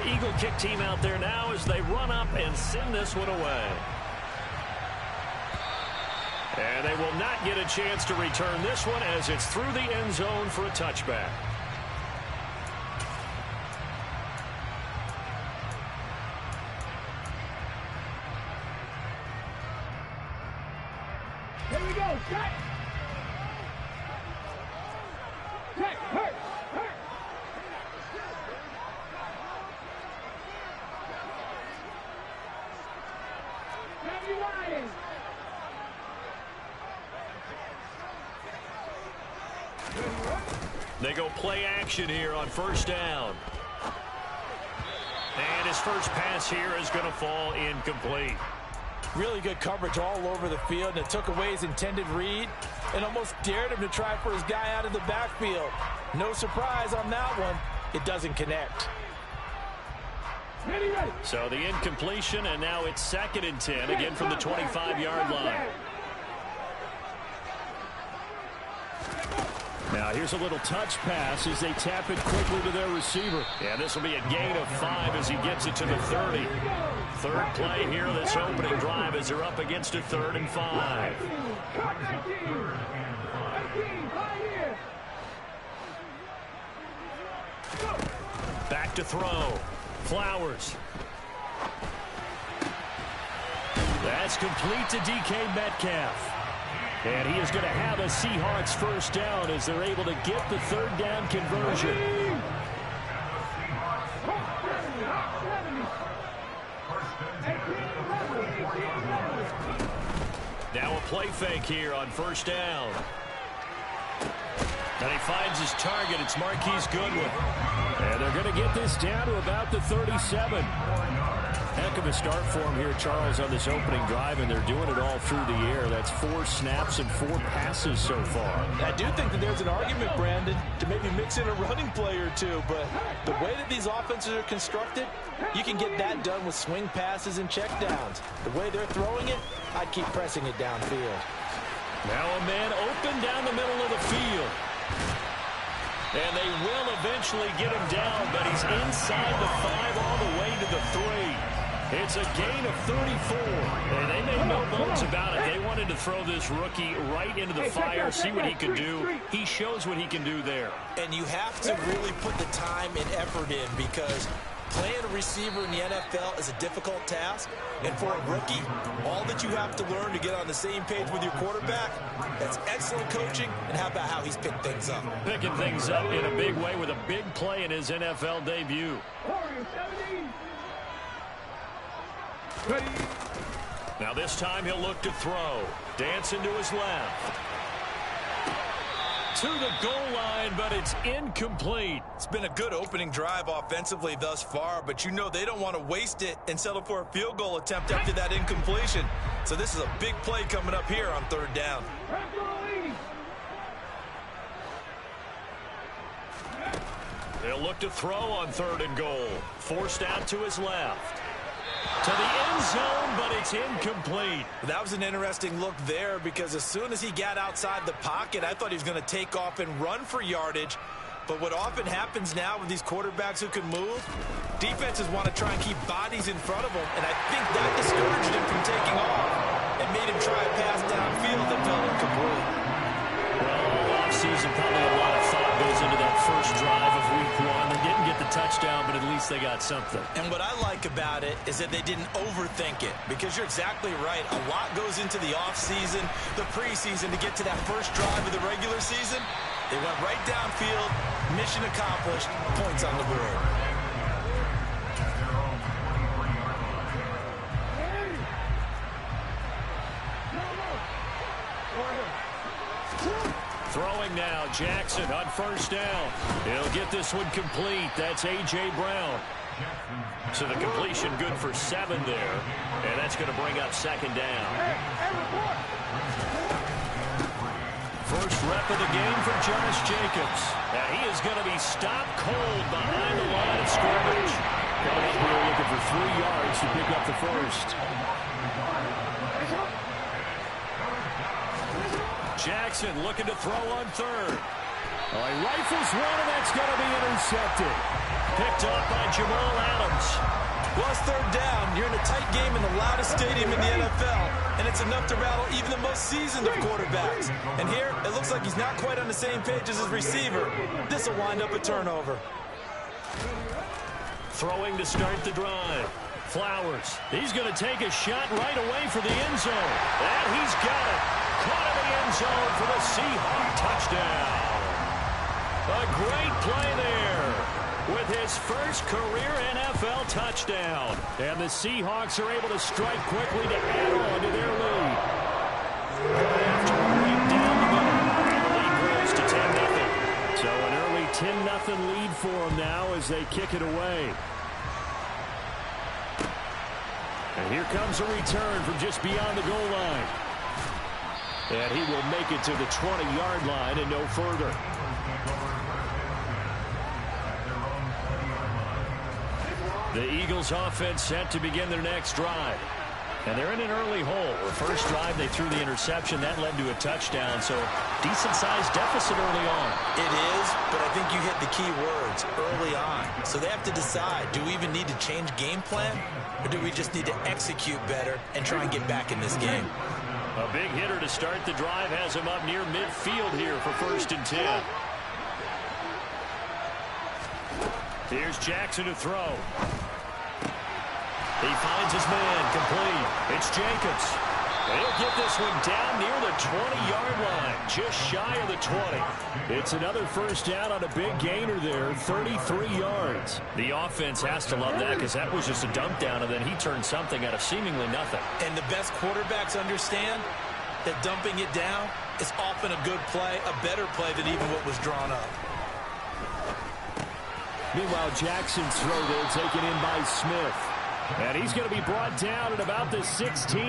Eagle kick team out there now as they run up and send this one away. And they will not get a chance to return this one as it's through the end zone for a touchback. Here we go, check. Check, hurt, hurt. Randy Ryan. They go play action here on first down. And his first pass here is going to fall incomplete. Really good coverage all over the field, and it took away his intended read and almost dared him to try for his guy out of the backfield. No surprise on that one. It doesn't connect. So the incompletion, and now it's 2nd and 10, again from the 25-yard line. Now here's a little touch pass as they tap it quickly to their receiver. Yeah, this will be a gain of 5 as he gets it to the 30. Third play here, this opening drive, as they're up against a 3rd and 5. Back to throw. Flowers. That's complete to DK Metcalf. And he is going to have a Seahawks first down as they're able to get the 3rd down conversion. Now a play fake here on first down. And he finds his target. It's Marquise Goodwin. And they're going to get this down to about the 37. Heck of a start for him here, Charles, on this opening drive, and they're doing it all through the air. That's 4 snaps and 4 passes so far. I do think that there's an argument, Brandon, to maybe mix in a running play or two, but the way that these offenses are constructed, you can get that done with swing passes and checkdowns. The way they're throwing it, I'd keep pressing it downfield. Now a man open down the middle of the field. And they will eventually get him down, but he's inside the 5 all the way to the 3. It's a gain of 34. And they made no bones about it. They wanted to throw this rookie right into the fire, see what he could do. He shows what he can do there. And you have to really put the time and effort in, because playing a receiver in the NFL is a difficult task. And for a rookie, all that you have to learn to get on the same page with your quarterback, that's excellent coaching. And how about how he's picked things up? Picking things up in a big way with a big play in his NFL debut. Now this time he'll look to throw. Dancing to his left. To the goal line, but it's incomplete. It's been a good opening drive offensively thus far, but you know they don't want to waste it and settle for a field goal attempt after that incompletion. So this is a big play coming up here on 3rd down. They'll look to throw on 3rd and goal. Forced out to his left. To the end zone, but it's incomplete. That was an interesting look there, because as soon as he got outside the pocket, I thought he was going to take off and run for yardage. But what often happens now with these quarterbacks who can move, defenses want to try and keep bodies in front of them, and I think that discouraged him from taking off and made him try a pass downfield that fell incomplete. Well, all offseason, probably a lot of thought goes into that first drive of week 1. They didn't get the touchdown, but at least they got something. And what I like about it is that they didn't overthink it, because you're exactly right. A lot goes into the offseason, the preseason, to get to that first drive of the regular season. They went right downfield, mission accomplished, points on the board. Throwing now, Jackson on first down. He'll get this one complete. That's A.J. Brown. So the completion good for 7 there. And that's going to bring up 2nd down. First rep of the game for Josh Jacobs. Now he is going to be stopped cold behind the line of scrimmage. Coming up here looking for 3 yards to pick up the first. Jackson looking to throw on 3rd. Oh, he rifles one, and that's going to be intercepted. picked off by Jamal Adams. Well, it's third down. You're in a tight game in the loudest stadium in the NFL, and it's enough to rattle even the most seasoned of quarterbacks. And here, it looks like he's not quite on the same page as his receiver. This will wind up a turnover. Throwing to start the drive. Flowers. He's going to take a shot right away for the end zone. And he's got it. Caught in the end zone for the Seahawk touchdown. A great play there with his first career NFL touchdown. And the Seahawks are able to strike quickly to add on to their lead. After right down the middle, and the lead grows to 10-0. So an early 10-0 lead for them now as they kick it away. And here comes a return from just beyond the goal line. And he will make it to the 20-yard line and no further. The Eagles offense set to begin their next drive. And they're in an early hole. The first drive, they threw the interception. That led to a touchdown. So decent-sized deficit early on. It is, but I think you hit the key words, early on. So they have to decide, do we even need to change game plan? Or do we just need to execute better and try and get back in this game? A big hitter to start the drive has him up near midfield here for 1st and 10. Here's Jackson to throw. He finds his man complete. It's Jacobs. He'll get this one down near the 20-yard line, just shy of the 20. It's another first down on a big gainer there, 33 yards. The offense has to love that because that was just a dump down, and then he turned something out of seemingly nothing. And the best quarterbacks understand that dumping it down is often a good play, a better play than even what was drawn up. Meanwhile, Jackson's throw there taken in by Smith. And he's going to be brought down at about the 16.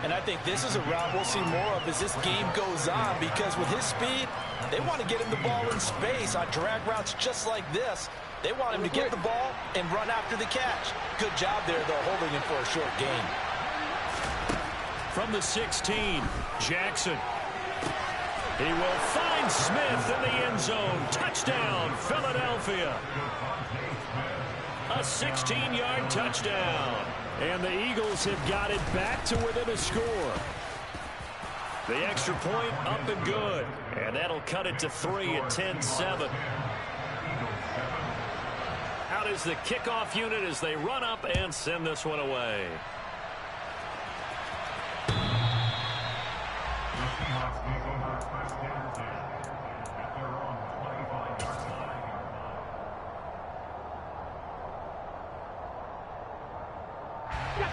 And I think this is a route we'll see more of as this game goes on, because with his speed, they want to get him the ball in space on drag routes just like this. They want him to get the ball and run after the catch. Good job there, though, holding him for a short gain. From the 16, Jackson. He will find Smith in the end zone. Touchdown, Philadelphia. A 16-yard touchdown. And the Eagles have got it back to within a score. The extra point up and good. And that'll cut it to 3 at 10-7. Out is the kickoff unit as they run up and send this one away.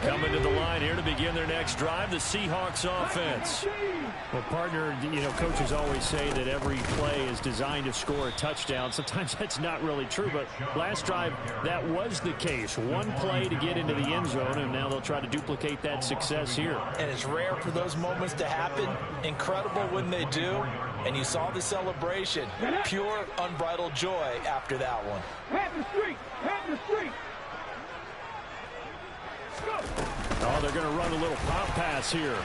Coming to the line here to begin their next drive, the Seahawks offense. Well, partner, coaches always say that every play is designed to score a touchdown. Sometimes that's not really true, but last drive, that was the case. One play to get into the end zone, and now they'll try to duplicate that success here. And it's rare for those moments to happen. Incredible when they do. And you saw the celebration. Pure, unbridled joy after that one. Head the street! Head the street! Oh, they're going to run a little pop pass here.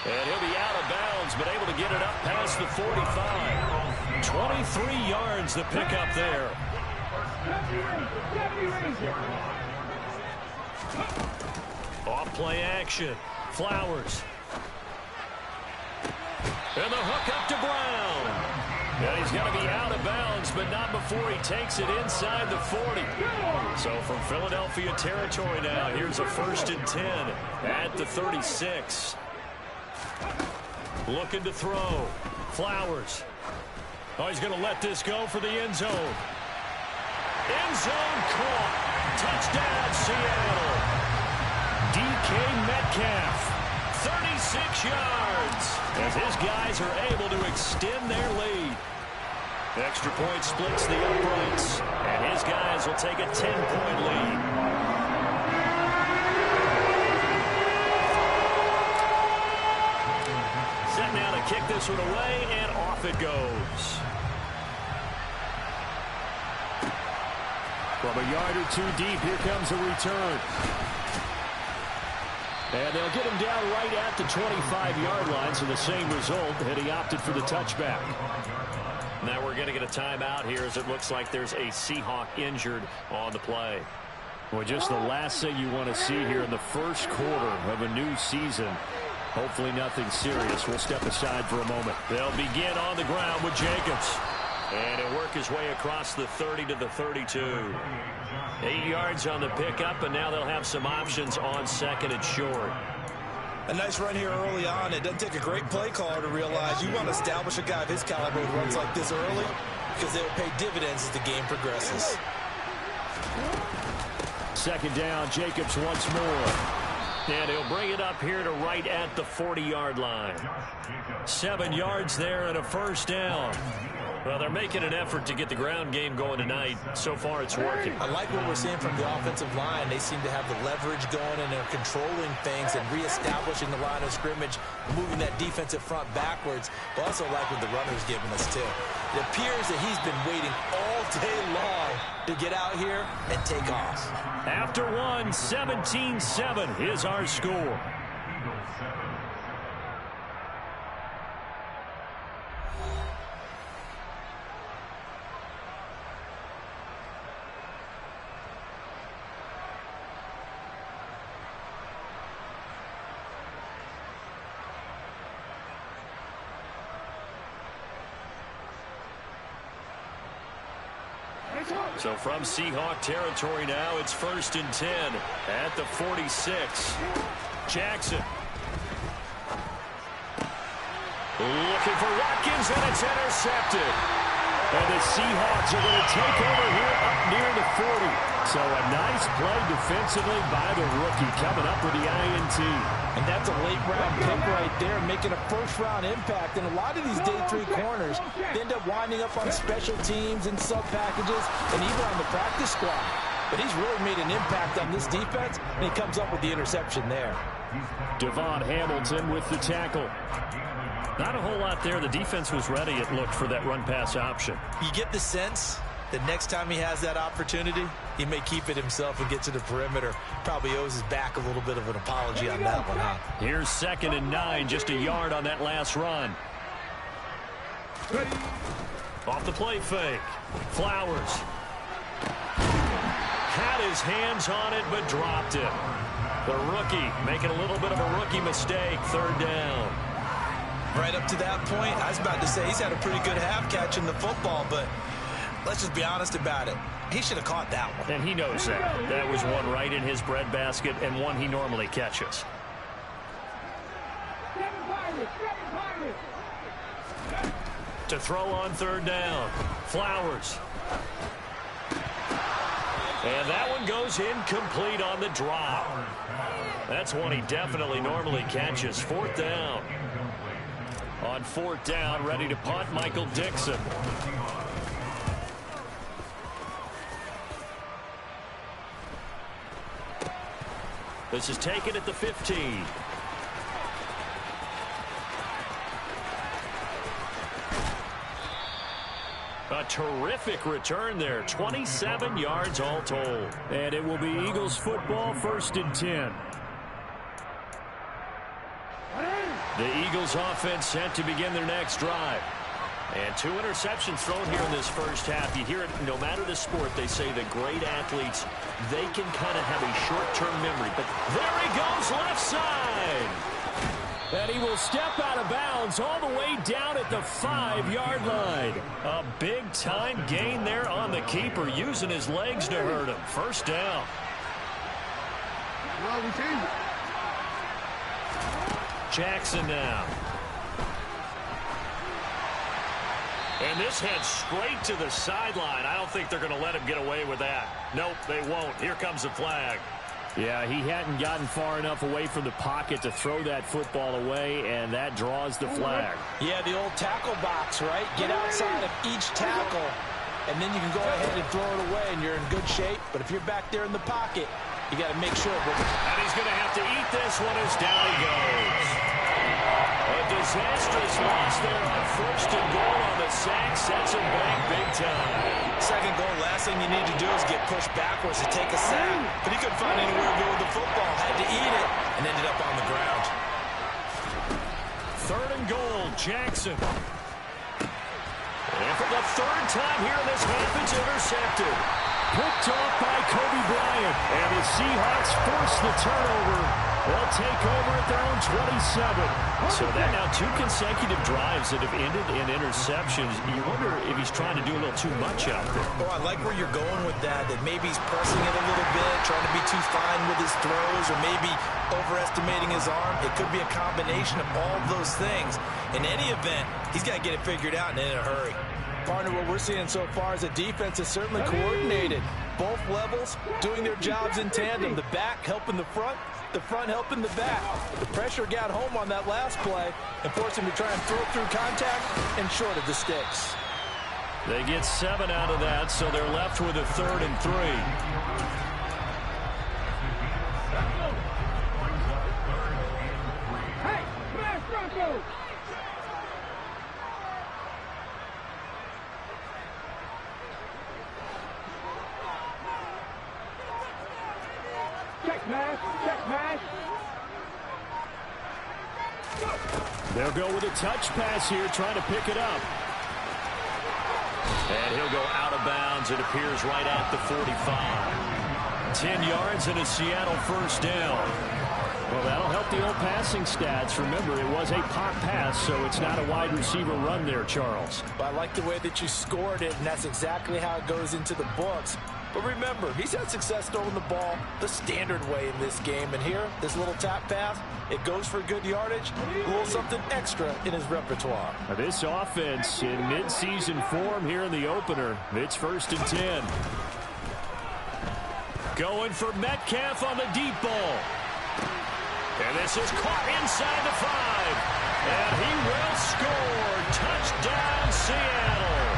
And he'll be out of bounds, but able to get it up past the 45. 23 yards the pickup there. Off play action. Flowers. And the hook up to Brown. And he's going to be out of bounds, but not before he takes it inside the 40. So from Philadelphia territory now, here's a 1st and 10 at the 36. Looking to throw. Flowers. Oh, he's going to let this go for the end zone. End zone caught. Touchdown, Seattle. DK Metcalf. 36 yards as his guys are able to extend their lead. Extra point splits the uprights, and his guys will take a 10-point lead. Set now to kick this one away, and off it goes. From a yard or two deep, here comes a return. And they'll get him down right at the 25-yard line, so the same result, and he opted for the touchback. Now we're going to get a timeout here as it looks like there's a Seahawk injured on the play. Well, just the last thing you want to see here in the first quarter of a new season. Hopefully nothing serious. We'll step aside for a moment. They'll begin on the ground with Jacobs. And he'll work his way across the 30 to the 32. 8 yards on the pickup, and now they'll have some options on second and short. A nice run here early on. It doesn't take a great play caller to realize you want to establish a guy of his caliber who runs like this early because they will pay dividends as the game progresses. Second down, Jacobs once more. And he'll bring it up here to right at the 40-yard line. 7 yards there and a first down. Well, they're making an effort to get the ground game going tonight. So far, it's working. I like what we're seeing from the offensive line. They seem to have the leverage going, and they're controlling things and reestablishing the line of scrimmage, moving that defensive front backwards. But also like what the runner's giving us, too. It appears that he's been waiting all day long to get out here and take off. After one, 17-7 is our score. So from Seahawk territory now, it's 1st and 10 at the 46. Jackson. Looking for Watkins, and it's intercepted. And the Seahawks are going to take over here up near the 40. So a nice play defensively by the rookie coming up with the INT. And that's a late-round pick right there, making a first-round impact. And a lot of these day 3 corners end up winding up on special teams and sub-packages and even on the practice squad. But he's really made an impact on this defense, and he comes up with the interception there. Devon Hamilton with the tackle. Not a whole lot there. The defense was ready, it looked, for that run-pass option. You get the sense that next time he has that opportunity, he may keep it himself and get to the perimeter. Probably owes his back a little bit of an apology on that one, huh? Here's 2nd and 9, just a yard on that last run. Off the play fake. Flowers. Had his hands on it, but dropped it. The rookie making a little bit of a rookie mistake. 3rd down. Right up to that point, I was about to say he's had a pretty good half catching the football, but let's just be honest about it. He should have caught that one. And he knows that. That was one right in his breadbasket and one he normally catches. To throw on 3rd down. Flowers. And that one goes incomplete on the drop. That's one he definitely normally catches. 4th down. On 4th down, ready to punt, Michael Dixon. This is taken at the 15. A terrific return there. 27 yards all told. And it will be Eagles football, 1st and 10. The Eagles offense set to begin their next drive. And 2 interceptions thrown here in this first half. You hear it, no matter the sport, they say the great athletes, they can kind of have a short-term memory. But there he goes, left side. And he will step out of bounds all the way down at the 5-yard line. A big-time gain there on the keeper, using his legs to hurt him. 1st down. Well, we changed it. Jackson now. And this heads straight to the sideline. I don't think they're going to let him get away with that. Nope, they won't. Here comes the flag. Yeah, he hadn't gotten far enough away from the pocket to throw that football away, and that draws the flag. Yeah, the old tackle box, right? Get outside of each tackle, and then you can go ahead and throw it away, and you're in good shape. But if you're back there in the pocket, you got to make sure. And he's going to have to eat this one as down he goes. A disastrous loss there on 1st and goal on the sack. Sets him back big time. 2nd goal, last thing you need to do is get pushed backwards to take a sack. But he couldn't find anywhere to go with the football. Had to eat it and ended up on the ground. 3rd and goal, Jackson. And for the third time here in this half, it's intercepted. Picked off by Kobe Bryant. And the Seahawks force the turnover. They'll take over at their own 27. So that now 2 consecutive drives that have ended in interceptions. You wonder if he's trying to do a little too much out there. Oh, I like where you're going with that maybe he's pressing it a little bit, trying to be too fine with his throws, or maybe overestimating his arm. It could be a combination of all of those things. In any event, he's got to get it figured out and in a hurry. Partner, what we're seeing so far is a defense is certainly coordinated. Both levels doing their jobs in tandem. The back helping the front helping the back. The pressure got home on that last play and forced him to try and throw through contact and short of the sticks. They get 7 out of that, so they're left with a 3rd and 3. Hey, smash Broncos! Check mash, check mash. They'll go with a touch pass here, trying to pick it up. And he'll go out of bounds. It appears right at the 45. 10 yards and a Seattle first down. Well, that'll help the old passing stats. Remember, it was a pop pass, so it's not a wide receiver run there, Charles. I like the way that you scored it, and that's exactly how it goes into the books. But remember, he's had success throwing the ball the standard way in this game. And here, this little tap pass, it goes for good yardage, a little something extra in his repertoire. Now this offense in mid-season form here in the opener. It's 1st and 10. Going for Metcalf on the deep ball. And this is caught inside the 5. And he will score. Touchdown, Seattle.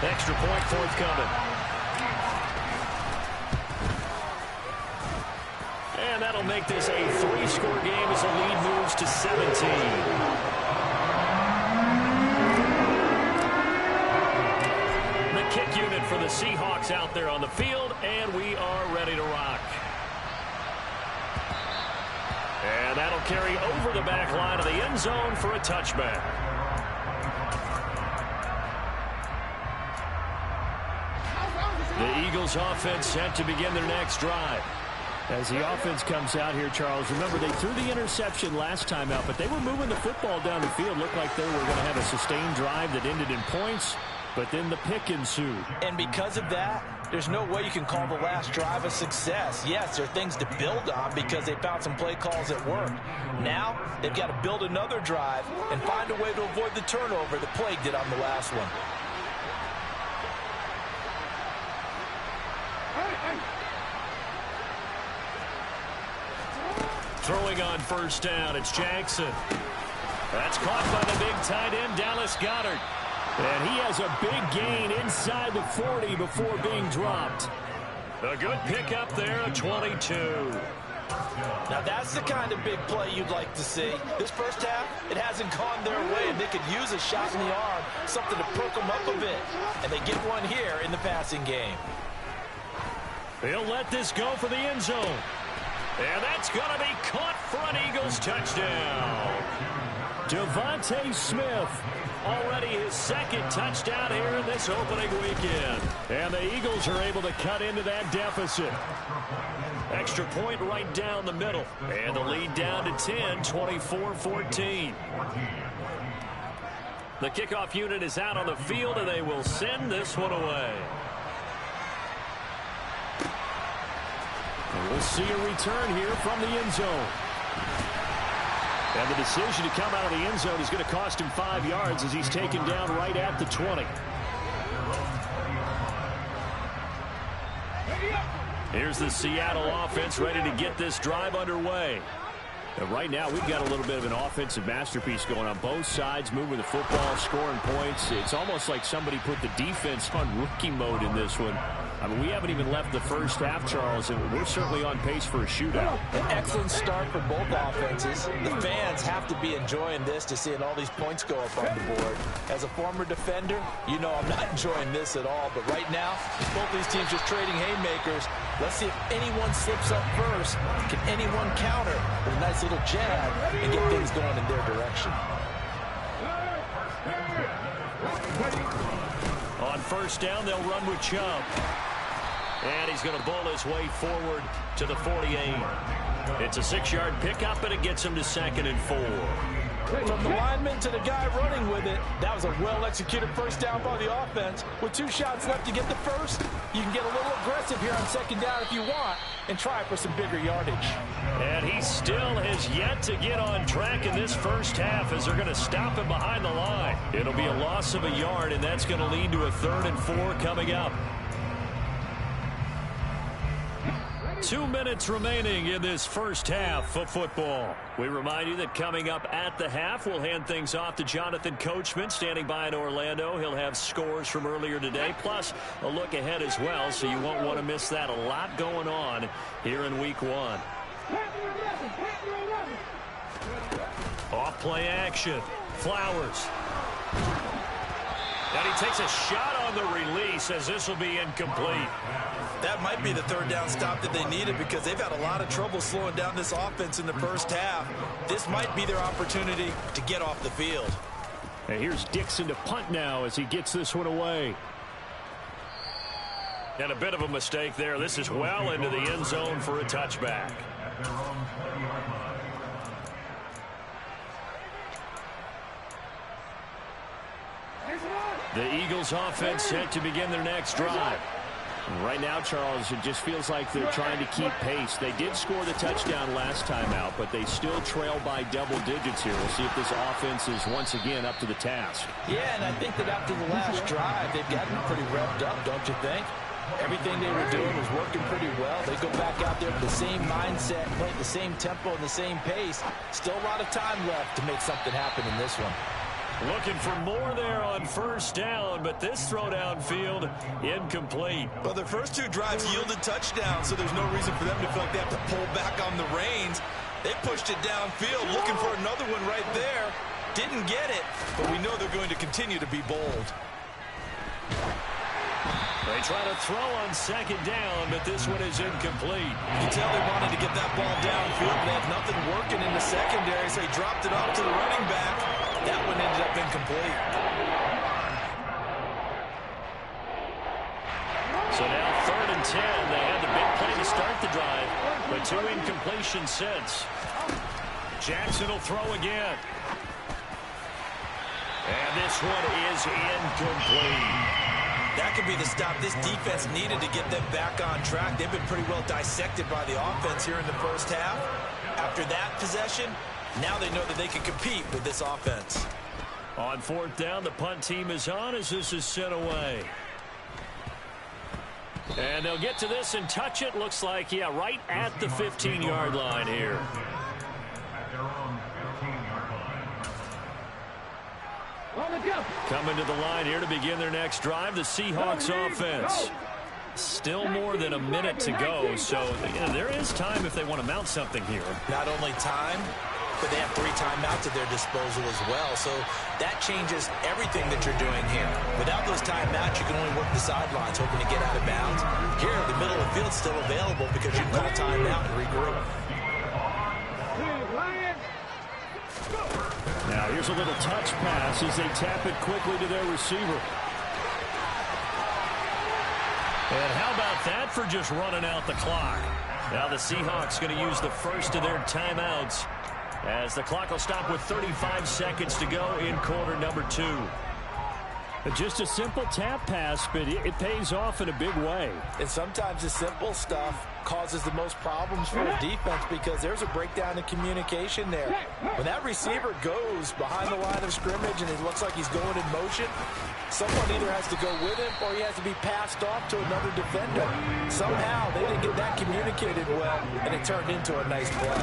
Extra point forthcoming. And that'll make this a 3-score game as the lead moves to 17. The kick unit for the Seahawks out there on the field, and we are ready to rock. And that'll carry over the back line of the end zone for a touchback. The Eagles offense set to begin their next drive. As the offense comes out here, Charles, remember they threw the interception last time out, but they were moving the football down the field. Looked like they were going to have a sustained drive that ended in points, but then the pick ensued. And because of that, there's no way you can call the last drive a success. Yes, there are things to build on because they found some play calls that worked. Now, they've got to build another drive and find a way to avoid the turnover that plagued it on the last one. Throwing on first down, it's Jackson. That's caught by the big tight end, Dallas Goedert. And he has a big gain inside the 40 before being dropped. A good pickup there, a 22. Now that's the kind of big play you'd like to see. This first half, it hasn't gone their way, and they could use a shot in the arm, something to perk them up a bit. And they get one here in the passing game. They'll let this go for the end zone. And that's going to be caught for an Eagles touchdown. Devontae Smith, already his 2nd touchdown here in this opening weekend. And the Eagles are able to cut into that deficit. Extra point right down the middle. And the lead down to 10, 24-14. The kickoff unit is out on the field, and they will send this one away. And we'll see a return here from the end zone. And the decision to come out of the end zone is going to cost him 5 yards as he's taken down right at the 20. Here's the Seattle offense ready to get this drive underway. And right now, we've got a little bit of an offensive masterpiece going on both sides, moving the football, scoring points. It's almost like somebody put the defense on rookie mode in this one. I mean, we haven't even left the first half, Charles, and we're certainly on pace for a shootout. An excellent start for both offenses. The fans have to be enjoying this to seeing all these points go up on the board. As a former defender, you know I'm not enjoying this at all. But right now, both these teams just trading haymakers. Let's see if anyone slips up first. Can anyone counter with a nice little jab and get things going in their direction? On first down, they'll run with Chubb. And he's going to bowl his way forward to the 48. It's a 6-yard pickup, and it gets him to 2nd and 4. From the lineman to the guy running with it, that was a well-executed first down by the offense. With 2 shots left to get the first, you can get a little aggressive here on 2nd down if you want and try for some bigger yardage. And he still has yet to get on track in this first half as they're going to stop him behind the line. It'll be a loss of a yard, and that's going to lead to a 3rd and 4 coming up. 2 minutes remaining in this first half of football. We remind you that coming up at the half, we'll hand things off to Jonathan Coachman standing by in Orlando. He'll have scores from earlier today, plus a look ahead as well, so you won't want to miss that. A lot going on here in Week 1. Off play action. Flowers. And he takes a shot on the release as this will be incomplete. That might be the 3rd down stop that they needed because they've had a lot of trouble slowing down this offense in the first half. This might be their opportunity to get off the field. And here's Dixon to punt now as he gets this one away. And a bit of a mistake there. This is well into the end zone for a touchback. The Eagles offense set to begin their next drive. Right now, Charles, it just feels like they're trying to keep pace. They did score the touchdown last time out, but they still trail by double digits here. We'll see if this offense is once again up to the task. Yeah, and I think that after the last drive, they've gotten pretty revved up, don't you think? Everything they were doing was working pretty well. They go back out there with the same mindset, play the same tempo and the same pace. Still a lot of time left to make something happen in this one. Looking for more there on first down, but this throw downfield incomplete. Well, their first 2 drives yielded touchdowns, so there's no reason for them to feel like they have to pull back on the reins. They pushed it downfield, looking for another one right there. Didn't get it, but we know they're going to continue to be bold. They try to throw on 2nd down, but this one is incomplete. You can tell they wanted to get that ball downfield, but they had nothing working in the secondary, so he dropped it off to the running back. That one ended up incomplete. So now 3rd and 10. They had the big play to start the drive, but 2 incompletions since. Jackson will throw again. And this one is incomplete. That could be the stop this defense needed to get them back on track. They've been pretty well dissected by the offense here in the first half. After that possession, now they know that they can compete with this offense. On 4th down, the punt team is on as this is sent away. And they'll get to this and touch it. Looks like, yeah, right at the 15-yard line here. Coming to the line here to begin their next drive, the Seahawks offense. Still more than a minute to go, so there is time if they want to mount something here. Not only time, but they have 3 timeouts at their disposal as well, so that changes everything that you're doing here. Without those timeouts, you can only work the sidelines, hoping to get out of bounds. Here, the middle of the field's still available because you can call timeout and regroup. Now here's a little touch pass as they tap it quickly to their receiver. And how about that for just running out the clock? Now the Seahawks going to use the first of their timeouts as the clock will stop with 35 seconds to go in quarter number 2. Just a simple tap pass, but it pays off in a big way. And sometimes the simple stuff causes the most problems for a defense because there's a breakdown in communication there. When that receiver goes behind the line of scrimmage and it looks like he's going in motion, someone either has to go with him or he has to be passed off to another defender. Somehow they didn't get that communicated well, and it turned into a nice play.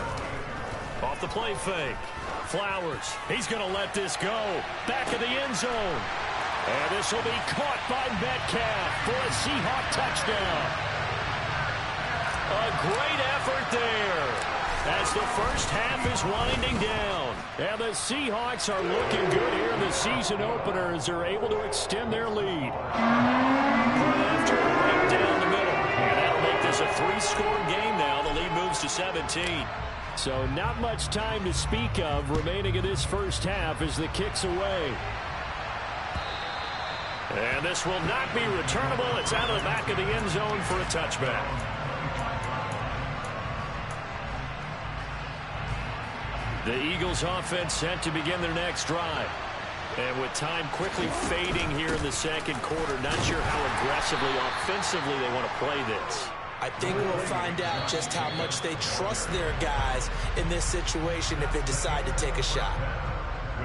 Off the play fake. Flowers. He's going to let this go. Back of the end zone. And this will be caught by Metcalf for a Seahawk touchdown. A great effort there as the first half is winding down. And the Seahawks are looking good here in the season opener as they're able to extend their lead. After right down the middle. And that'll make this a 3-score game now. The lead moves to 17. So not much time to speak of remaining in this first half as the kick's away. And this will not be returnable. It's out of the back of the end zone for a touchback. The Eagles offense set to begin their next drive. And with time quickly fading here in the second quarter, not sure how aggressively, offensively they want to play this. I think we'll find out just how much they trust their guys in this situation if they decide to take a shot.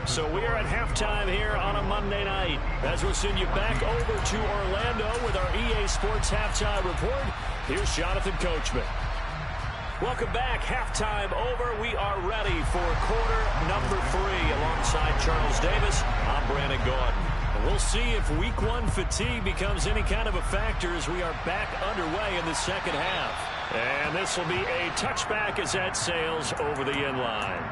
So we are at halftime here on a Monday night. As we'll send you back over to Orlando with our EA Sports Halftime Report. Here's Jonathan Coachman. Welcome back. Halftime over. We are ready for quarter number 3 alongside Charles Davis. I'm Brandon Gaudin. We'll see if week 1 fatigue becomes any kind of a factor as we are back underway in the second half. And this will be a touchback as that sails over the end line.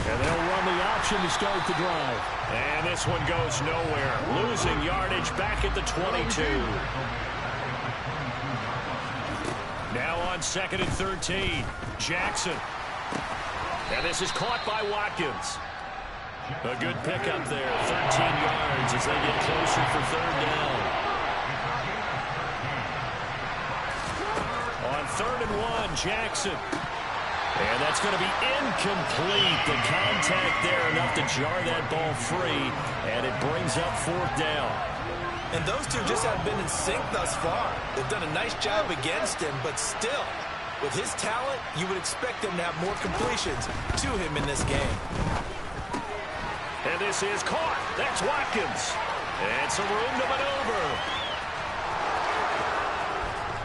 And they'll run the option to start the drive. And this one goes nowhere. Losing yardage back at the 22. Now on 2nd and 13. Jackson. And this is caught by Watkins. A good pickup there. 13 yards as they get closer for 3rd down. On 3rd and 1, Jackson. And that's going to be incomplete. The contact there enough to jar that ball free, and it brings up 4th down. And those two just haven't been in sync thus far. They've done a nice job against him, but still, with his talent, you would expect them to have more completions to him in this game. And this is caught. That's Watkins. And some room to maneuver.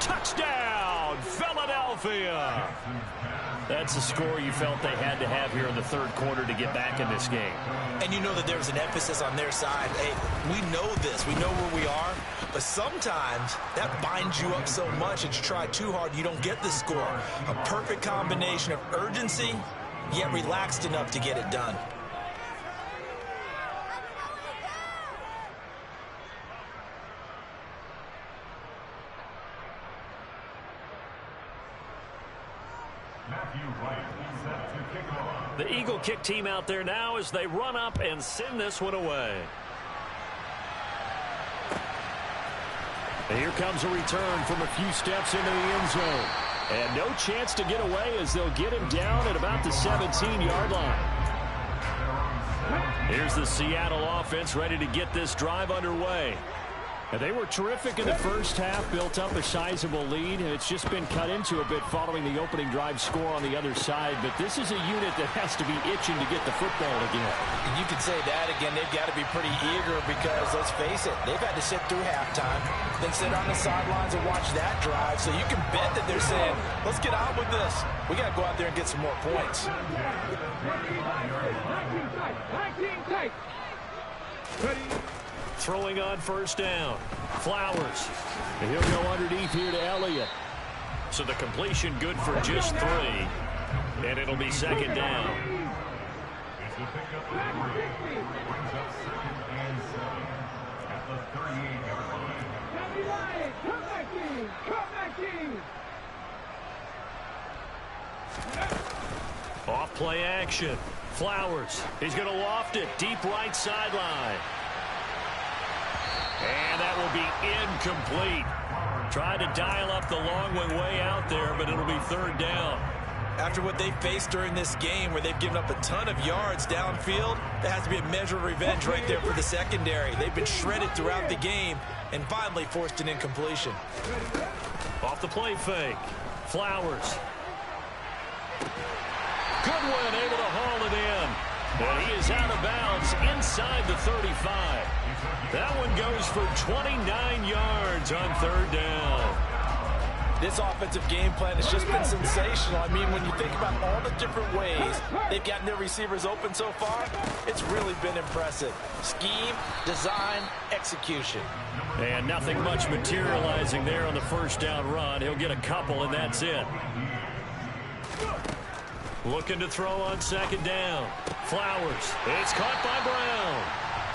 Touchdown, Philadelphia. That's the score you felt they had to have here in the 3rd quarter to get back in this game. And you know that there's an emphasis on their side. Hey, we know this. We know where we are. But sometimes that binds you up so much that you try too hard, you don't get the score. A perfect combination of urgency, yet relaxed enough to get it done. The Eagle kick team out there now as they run up and send this one away. And here comes a return from a few steps into the end zone. And no chance to get away as they'll get him down at about the 17-yard line. Here's the Seattle offense ready to get this drive underway. And they were terrific in the first half, built up a sizable lead. It's just been cut into a bit following the opening drive score on the other side. But this is a unit that has to be itching to get the football again. You could say that again. They've got to be pretty eager because, let's face it, they've had to sit through halftime, then sit on the sidelines and watch that drive. So you can bet that they're saying, let's get on with this. We got to go out there and get some more points. Throwing on 1st down. Flowers. And he'll go underneath here to Elliott. So the completion good for just 3. And it'll be 2nd down. Off play action. Flowers. He's going to loft it. Deep right sideline. And that will be incomplete. Tried to dial up the long one way out there, but it'll be 3rd down. After what they faced during this game where they've given up a ton of yards downfield, there has to be a measure of revenge right there for the secondary. They've been shredded throughout the game and finally forced an incompletion. Off the play fake. Flowers. Goodwin able to haul it in. And he is out of bounds inside the 35. That one goes for 29 yards on 3rd down. This offensive game plan has just been sensational. I mean, when you think about all the different ways they've gotten their receivers open so far, it's really been impressive. Scheme, design, execution. And nothing much materializing there on the 1st down run. He'll get a couple, and that's it. Looking to throw on second down. Flowers. It's caught by Brown.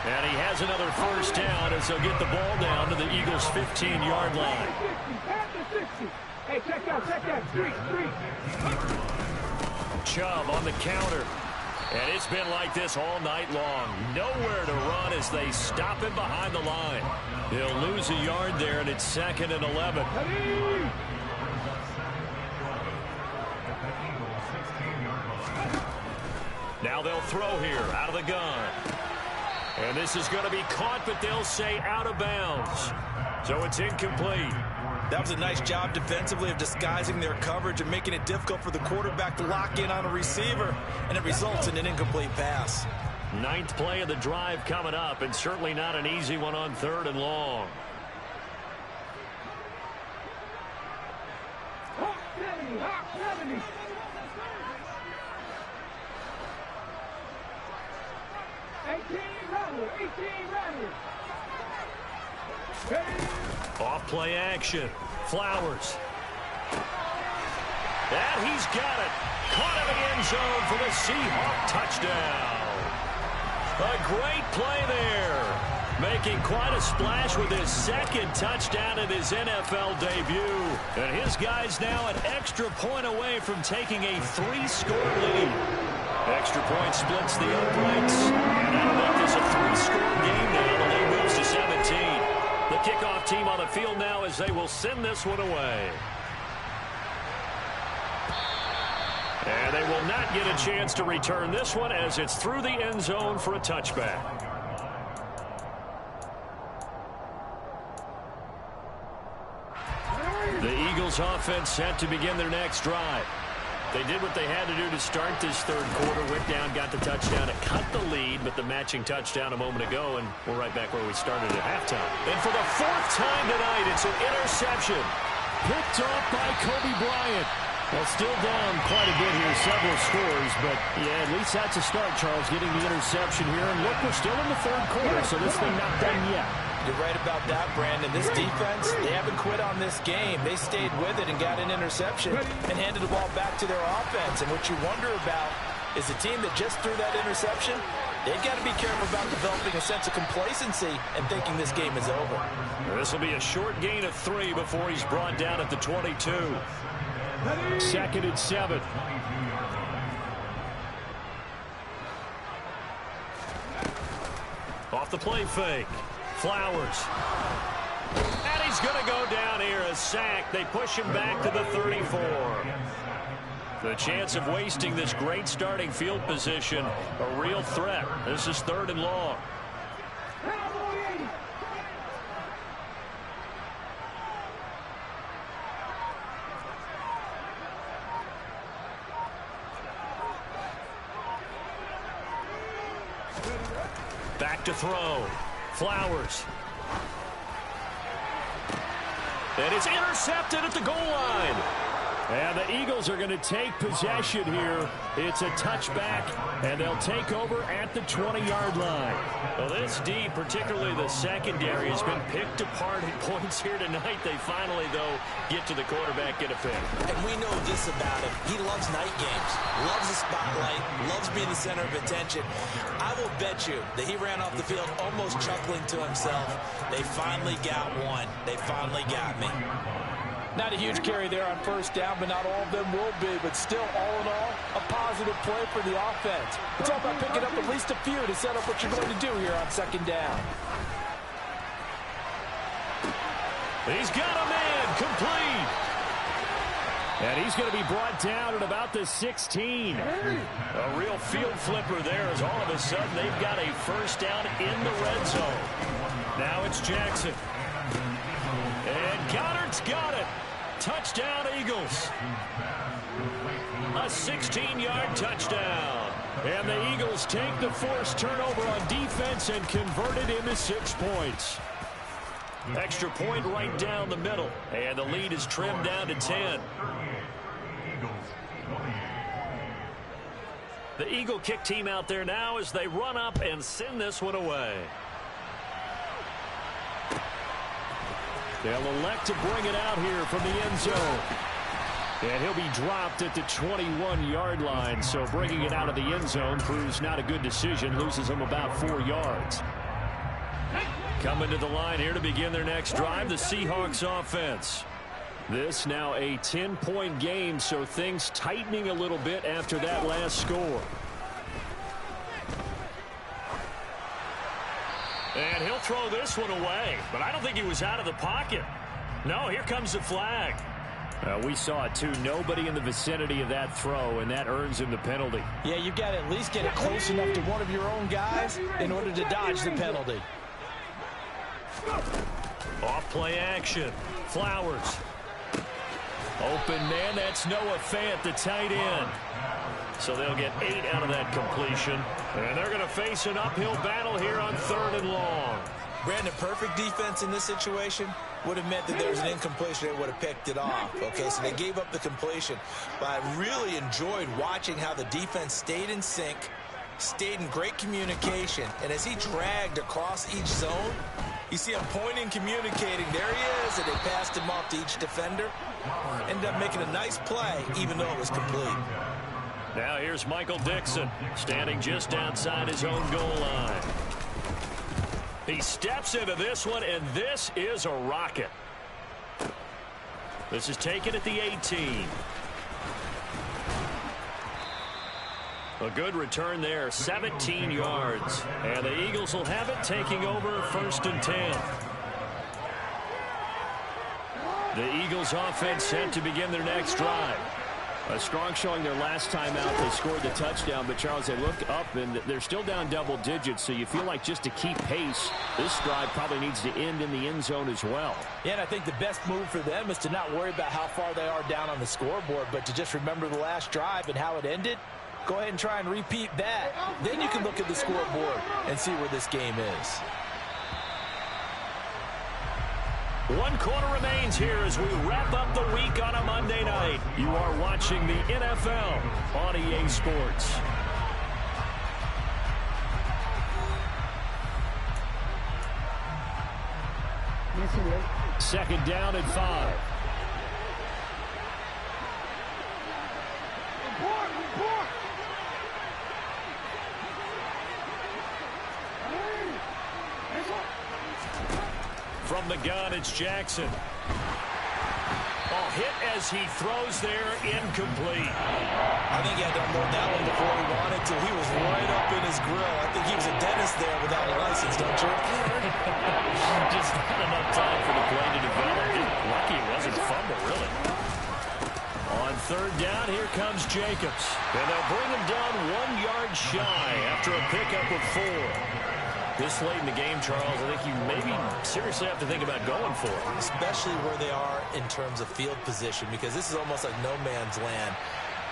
And he has another first down as they'll get the ball down to the Eagles' 15-yard line. Hey, check that. Street. Chubb on the counter. And it's been like this all night long. Nowhere to run as they stop him behind the line. He'll lose a yard there, and it's 2nd and 11. Now they'll throw here out of the gun. And this is going to be caught, but they'll say out of bounds. So it's incomplete. That was a nice job defensively of disguising their coverage and making it difficult for the quarterback to lock in on a receiver, and it results in an incomplete pass. 9th play of the drive coming up, and certainly not an easy one on 3rd and long. Hawk 70. 18 runners. Off play action. Flowers. And he's got it. Caught in the end zone for the Seahawk touchdown. A great play there. Making quite a splash with his 2nd touchdown in his NFL debut. And his guys now an extra point away from taking a 3-score lead. Extra point splits the uprights. And that'll make this a 3-score game now. The lead moves to 17. The kickoff team on the field now as they will send this one away. And they will not get a chance to return this one as it's through the end zone for a touchback. The Eagles offense set to begin their next drive. They did what they had to do to start this 3rd quarter. Went down, got the touchdown to cut the lead, but the matching touchdown a moment ago, and we're right back where we started at halftime. And for the 4th time tonight, it's an interception. Picked off by Kobe Bryant. Well, still down quite a bit here, several scores, but yeah, at least that's a start, Charles, getting the interception here. And look, we're still in the 3rd quarter, so this thing not done yet. You're right about that, Brandon. This defense, they haven't quit on this game. They stayed with it and got an interception and handed the ball back to their offense. And what you wonder about is the team that just threw that interception, they've got to be careful about developing a sense of complacency and thinking this game is over. This will be a short gain of 3 before he's brought down at the 22. 2nd and 7. Off the play fake. Flowers. And he's going to go down here, a sack. They push him back to the 34. The chance of wasting this great starting field position, a real threat. This is 3rd and long. Back to throw. Flowers. And it's intercepted at the goal line. And the Eagles are going to take possession here. It's a touchback, and they'll take over at the 20-yard line. Well, this D, particularly the secondary, has been picked apart at points here tonight. They finally, though, get to the quarterback, get a pick. And we know this about him. He loves night games, loves the spotlight, loves being the center of attention. I will bet you that he ran off the field almost chuckling to himself. They finally got one. They finally got me. Not a huge carry there on first down, but not all of them will be. But still, all in all, a positive play for the offense. It's all about picking up at least a few to set up what you're going to do here on second down. He's got a man complete. And he's going to be brought down at about the 16. A real field flipper there as all of a sudden they've got a first down in the red zone. Now it's Jackson. And Goddard's got it. Touchdown, Eagles. A 16-yard touchdown. And the Eagles take the forced turnover on defense and convert it into 6 points. Extra point right down the middle. And the lead is trimmed down to 10. The Eagle kick team out there now as they run up and send this one away. They'll elect to bring it out here from the end zone. And he'll be dropped at the 21-yard line. So bringing it out of the end zone proves not a good decision. Loses him about 4 yards. Coming to the line here to begin their next drive, the Seahawks offense. This now a 10-point game, so things tightening a little bit after that last score. And he'll throw this one away, but I don't think he was out of the pocket. No, here comes the flag. We saw it too. Nobody in the vicinity of that throw, and that earns him the penalty. Yeah, you've got to at least get it close enough to one of your own guys in order to dodge the penalty. Off play action. Flowers. Open man, that's Noah Fant, the tight end. So they'll get 8 out of that completion. And they're going to face an uphill battle here on 3rd and long. Brandon, perfect defense in this situation would have meant that there was an incompletion. They would have picked it off. Okay, so they gave up the completion. But I really enjoyed watching how the defense stayed in sync, stayed in great communication. And as he dragged across each zone, you see him pointing, communicating. There he is, and they passed him off to each defender. Ended up making a nice play, even though it was complete. Now here's Michael Dixon, standing just outside his own goal line. He steps into this one, and this is a rocket. This is taken at the 18. A good return there, 17 yards. And the Eagles will have it, taking over 1st and 10. The Eagles offense set to begin their next drive. A strong showing their last time out. They scored the touchdown, but Charles, they look up and they're still down double digits, so you feel like just to keep pace, this drive probably needs to end in the end zone as well. Yeah, and I think the best move for them is to not worry about how far they are down on the scoreboard, but to just remember the last drive and how it ended. Go ahead and try and repeat that. Then you can look at the scoreboard and see where this game is. 1 quarter remains here as we wrap up the week on a Monday night. You are watching the NFL on EA Sports. Second down and 5. From the gun, it's Jackson. Oh, hit as he throws there, incomplete. I think he had to unload that one before he wanted to. He was right up in his grill. I think he was a dentist there without a license, don't you? Just not enough time for the play to develop. Just lucky it wasn't a fumble, really. On 3rd down, here comes Jacobs. And they'll bring him down 1 yard shy after a pickup of 4. This late in the game, Charles, I think you maybe seriously have to think about going for it. Especially where they are in terms of field position, because this is almost like no man's land.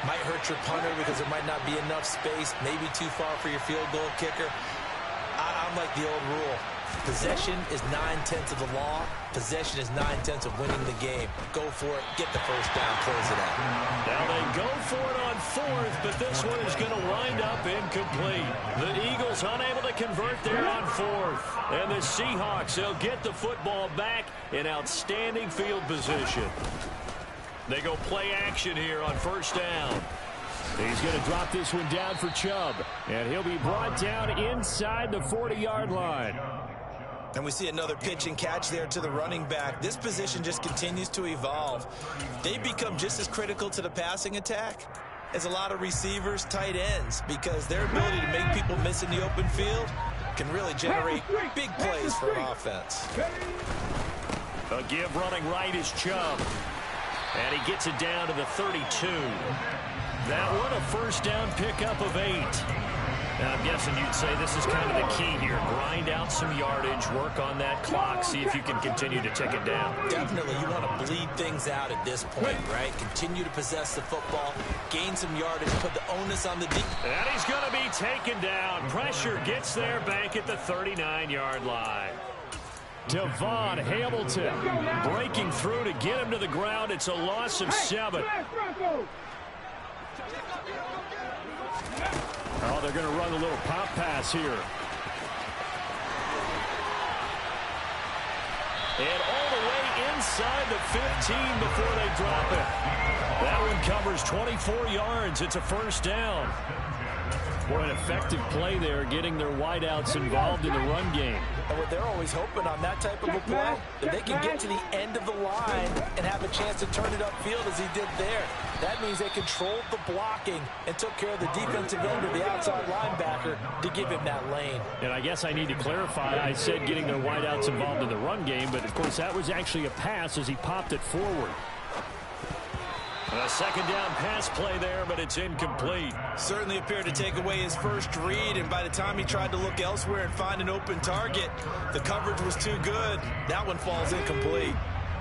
Might hurt your punter because there might not be enough space, maybe too far for your field goal kicker. I'm like the old rule. Possession is 9/10 of the law. Possession is 9/10 of winning the game. Go for it. Get the first down. Close it out. Now they go for it on 4th, but this one is going to wind up incomplete. The Eagles unable to convert there on 4th. And the Seahawks, they'll get the football back in outstanding field position. They go play action here on 1st down. He's going to drop this one down for Chubb. And he'll be brought down inside the 40-yard line. And we see another pitch and catch there to the running back. This position just continues to evolve. They become just as critical to the passing attack as a lot of receivers, tight ends, because their ability to make people miss in the open field can really generate big plays for an offense. A give running right is Chubb. And he gets it down to the 32. That one a 1st down pickup of 8. Now, I'm guessing you'd say this is kind of the key here. Grind out some yardage, work on that clock, see if you can continue to tick it down. Definitely, you want to bleed things out at this point, right? Continue to possess the football, gain some yardage, put the onus on the deep. And he's going to be taken down. Pressure gets there back at the 39-yard line. Devon Hamilton breaking through to get him to the ground. It's a loss of 7. Oh, they're going to run a little pop pass here. And all the way inside the 15 before they drop it. That one covers 24 yards. It's a first down. Boy, an effective play there, getting their wideouts involved in the run game. And what they're always hoping on that type of a play, that they can get to the end of the line and have a chance to turn it upfield as he did there. That means they controlled the blocking and took care of the defensive end of the outside linebacker to give him that lane. And I guess I need to clarify, I said getting their wideouts involved in the run game, but of course that was actually a pass as he popped it forward. A second down pass play there, but it's incomplete. Certainly appeared to take away his first read, and by the time he tried to look elsewhere and find an open target, the coverage was too good. That one falls incomplete.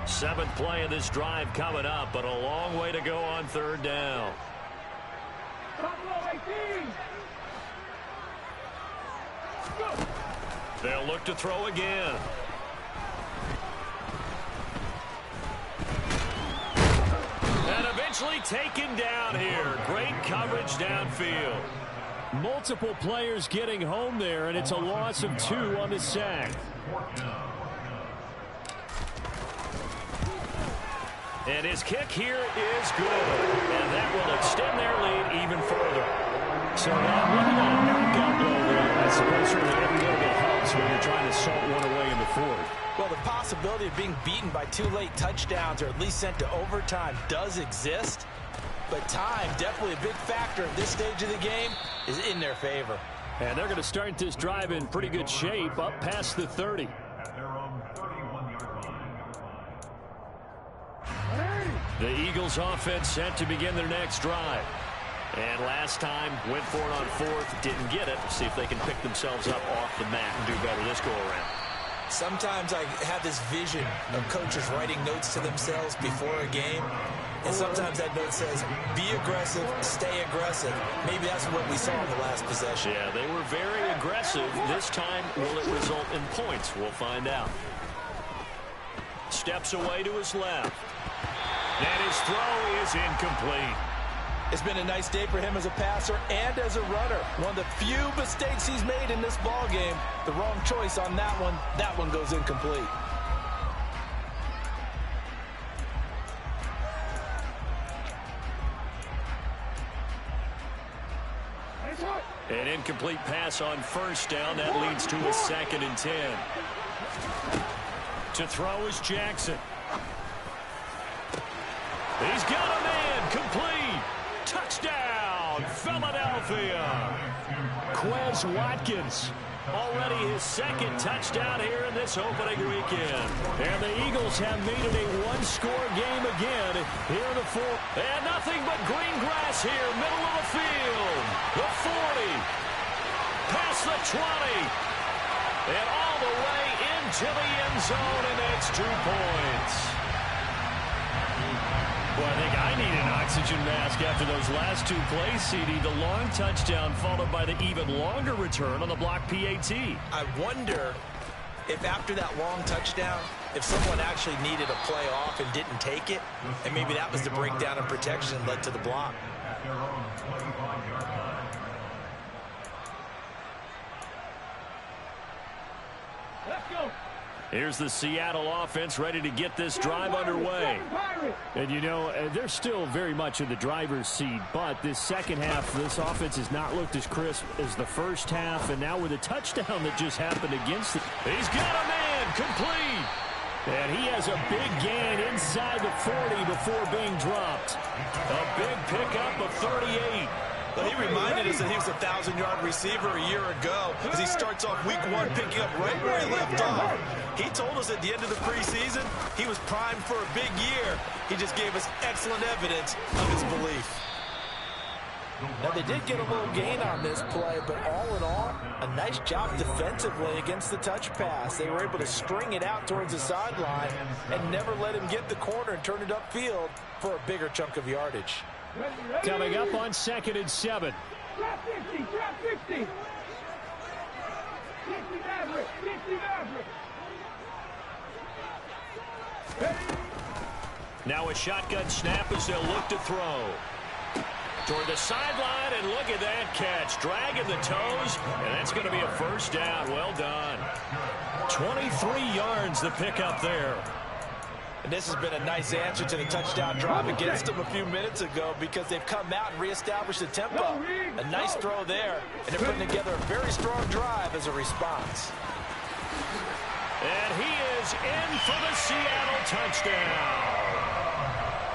Seventh play of this drive coming up, but a long way to go on third down. They'll look to throw again. And eventually taken down here. Great coverage downfield. Multiple players getting home there, and it's a loss of 2 on the sack. And his kick here is good. And that will extend their lead even further. So now maybe not a knockout blow there. I suppose certainly every little bit helps when you're trying to salt one away in the fourth. Well, the possibility of being beaten by 2 late touchdowns or at least sent to overtime does exist. But time, definitely a big factor at this stage of the game, is in their favor. And they're going to start this drive in pretty good shape, up past the 30. The Eagles offense set to begin their next drive. And last time, went for it on fourth, didn't get it. See if they can pick themselves up off the mat and do better this go-around. Sometimes I have this vision of coaches writing notes to themselves before a game. And sometimes that note says, be aggressive, stay aggressive. Maybe that's what we saw in the last possession. Yeah, they were very aggressive. This time, will it result in points? We'll find out. Steps away to his left. And his throw is incomplete. It's been a nice day for him as a passer and as a runner. One of the few mistakes he's made in this ball game. The wrong choice on that one. That one goes incomplete. An incomplete pass on first down. That leads to a 2nd and 10. To throw is Jackson. He's got a man. Complete. Touchdown, Philadelphia. Quez Watkins. Already his 2nd touchdown here in this opening weekend. And the Eagles have made it a one-score game again here in the fourth. And nothing but green grass here, middle of the field. The 40. Past the 20. And all the way into the end zone, and it's 2 points. Well, I think I need an oxygen mask after those last 2 plays, CD. The long touchdown followed by the even longer return on the block PAT. I wonder if after that long touchdown, if someone actually needed a play off and didn't take it, and maybe that was the breakdown in protection that led to the block. Let's go. Here's the Seattle offense ready to get this drive underway. And, you know, they're still very much in the driver's seat, but this second half, this offense has not looked as crisp as the first half, and now with a touchdown that just happened against it. He's got a man, complete. And he has a big gain inside the 40 before being dropped. A big pickup of 38. But he reminded us that he was a 1,000-yard receiver a year ago as he starts off week 1 picking up right where he left off. He told us at the end of the preseason he was primed for a big year. He just gave us excellent evidence of his belief. Now, they did get a little gain on this play, but all in all, a nice job defensively against the touch pass. They were able to string it out towards the sideline and never let him get the corner and turn it upfield for a bigger chunk of yardage. Coming up on 2nd and 7. Drop 50, drop 50. 50 Maverick, 50 Maverick. Now a shotgun snap as they'll look to throw. Toward the sideline, and look at that catch. Dragging the toes, and that's going to be a first down. Well done. 23 yards the pickup there. And this has been a nice answer to the touchdown drive against them a few minutes ago because they've come out and reestablished the tempo. A nice throw there, and they're putting together a very strong drive as a response. And he is in for the Seattle touchdown.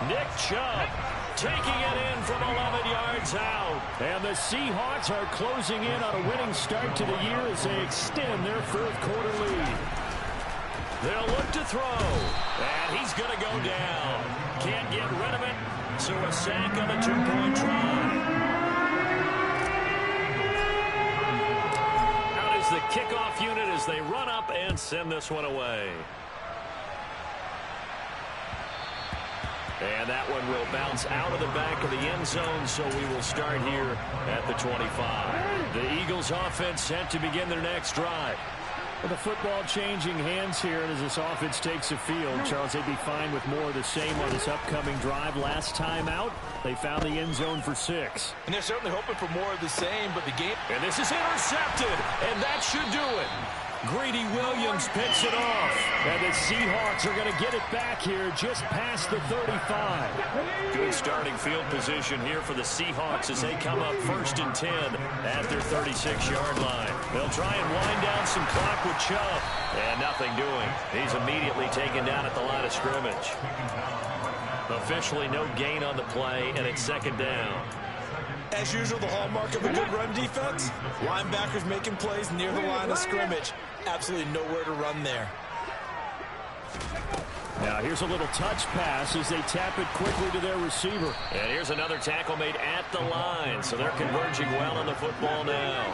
Nick Chubb taking it in from 11 yards out. And the Seahawks are closing in on a winning start to the year as they extend their fourth quarter lead. They'll look to throw, and he's going to go down. Can't get rid of it, so a sack on the two-point try. Out is the kickoff unit as they run up and send this one away. And that one will bounce out of the back of the end zone, so we will start here at the 25. The Eagles offense set to begin their next drive. With the football changing hands here, and as this offense takes the field, Charles, they'd be fine with more of the same on this upcoming drive. Last time out, they found the end zone for 6. And they're certainly hoping for more of the same, but the game... And this is intercepted, and that should do it. Greedy Williams picks it off. And the Seahawks are going to get it back here just past the 35. Good starting field position here for the Seahawks as they come up 1st and 10 at their 36-yard line. They'll try and wind down some clock with Chubb. And nothing doing. He's immediately taken down at the line of scrimmage. Officially no gain on the play, and it's 2nd down. As usual, the hallmark of a good run defense, linebackers making plays near the line of scrimmage. Absolutely nowhere to run there. Now here's a little touch pass as they tap it quickly to their receiver. And here's another tackle made at the line, so they're converging well on the football now.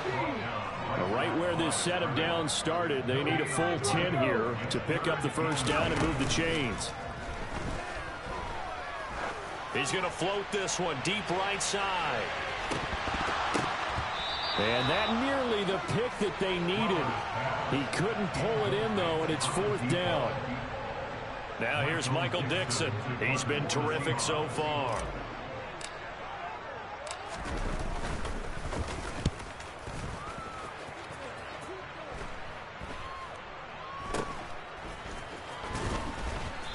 Right where this set of downs started, they need a full 10 here to pick up the first down and move the chains. He's going to float this one deep right side. And that nearly the pick that they needed. He couldn't pull it in, though, and it's 4th down. Now here's Michael Dixon. He's been terrific so far.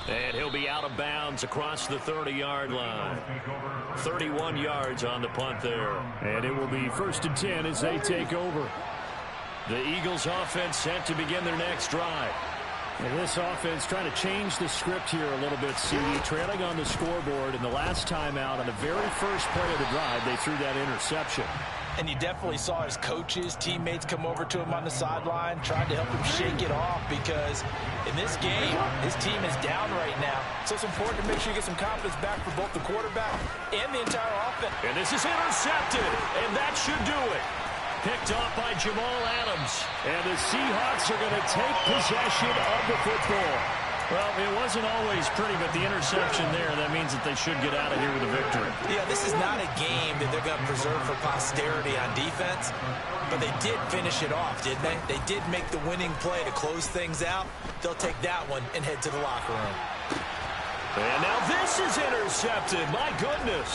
And he'll be out of bounds across the 30-yard line. 31 yards on the punt there. And it will be 1st and 10 as they take over. The Eagles offense set to begin their next drive. And this offense trying to change the script here a little bit, CD. Trailing on the scoreboard, and the last time out on the very first play of the drive, they threw that interception. And you definitely saw his coaches, teammates come over to him on the sideline, trying to help him shake it off because in this game, his team is down right now. So it's important to make sure you get some confidence back for both the quarterback and the entire offense. And this is intercepted, and that should do it. Picked off by Jamal Adams. And the Seahawks are going to take possession of the football. Well, it wasn't always pretty, but the interception there, that means that they should get out of here with a victory. Yeah, this is not a game that they're going to preserve for posterity on defense, but they did finish it off, didn't they? They did make the winning play to close things out. They'll take that one and head to the locker room. And now this is intercepted. My goodness.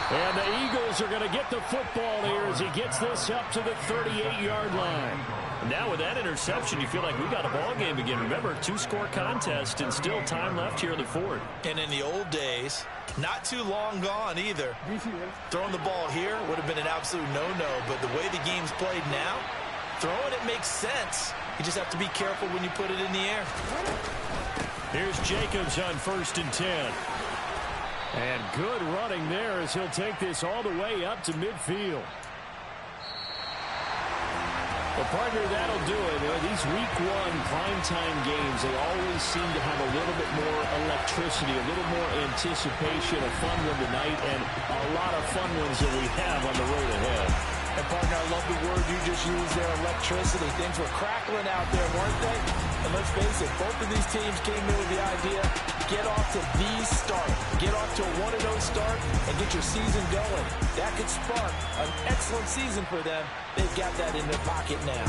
And the Eagles are going to get the football here as he gets this up to the 38-yard line. Now with that interception, you feel like we got a ball game again. Remember, 2-score contest and still time left here in the 4th. And in the old days, not too long gone either. Throwing the ball here would have been an absolute no-no, but the way the game's played now, throwing it makes sense. You just have to be careful when you put it in the air. Here's Jacobs on 1st and 10. And good running there as he'll take this all the way up to midfield. Well, partner, that'll do it. These Week 1 primetime games, they always seem to have a little bit more electricity, a little more anticipation, a fun one tonight, and a lot of fun ones that we have on the road ahead. And, partner, I love the word you just used there, electricity. Things were crackling out there, weren't they? And let's face it, both of these teams came in with the idea, get off to the start. Get off to a 1-0 start and get your season going. That could spark an excellent season for them. They've got that in their pocket now.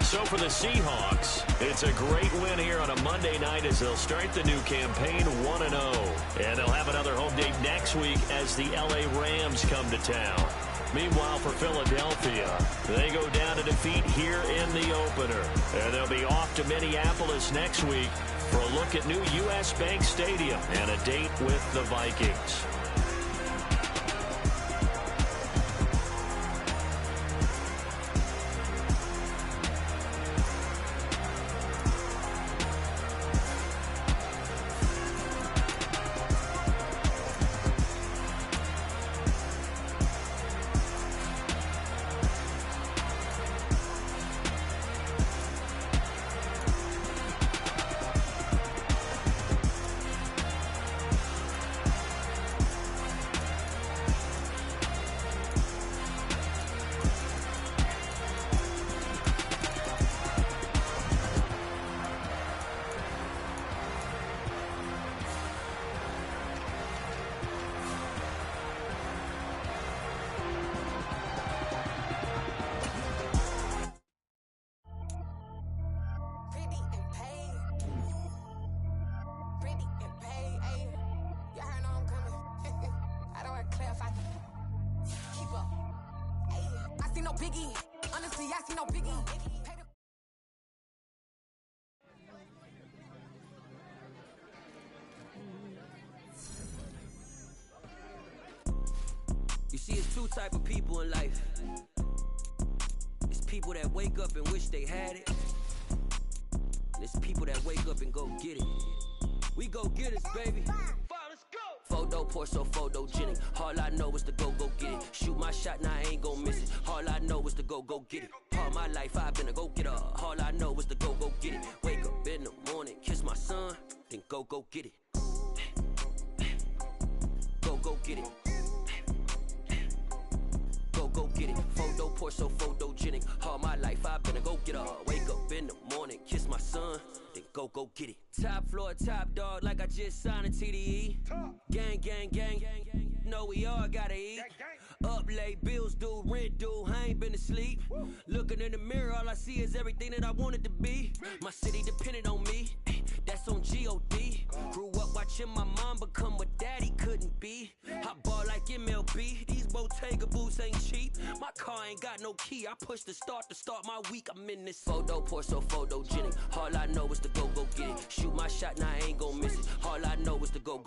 So for the Seahawks, it's a great win here on a Monday night as they'll start the new campaign 1-0. And they'll have another home date next week as the LA Rams come to town. Meanwhile, for Philadelphia, they go down to defeat here in the opener. And they'll be off to Minneapolis next week for a look at new U.S. Bank Stadium and a date with the Vikings. Biggie, honestly, I see no biggie. You see, it's two type of people in life. It's people that wake up and wish they had it. And it's people that wake up and go get it. We go get it, baby. Photo, Porso, photogenic. All I know is to go get it. Shoot my shot, now I ain't gon' miss it. All I know is to go get it. All my life I've been a go-getter. All I know is to go get it. Wake up in the morning, kiss my son, then go get it. Go get it. Go get it. Photo, Porso, photogenic. All my life I've been a go-getter. Wake up in the morning, kiss my son, then go get it. Top floor, top dog, like I just signed a TDE. Gang, gang, gang, gang, gang. Know we all gotta eat. Up late, bills due, rent due, I ain't been asleep. Looking in the mirror, all I see is everything that I wanted to be. My city depended on me, that's on G.O.D. Grew up watching my mom become what daddy couldn't be. I ball like MLB, these Bottega boots ain't cheap. My car ain't got no key, I push the start to start my week. I'm in this photo, Porso, photogenic. All I know is to go get it. Shoot my shot, now I ain't gon' miss it. All I know is to go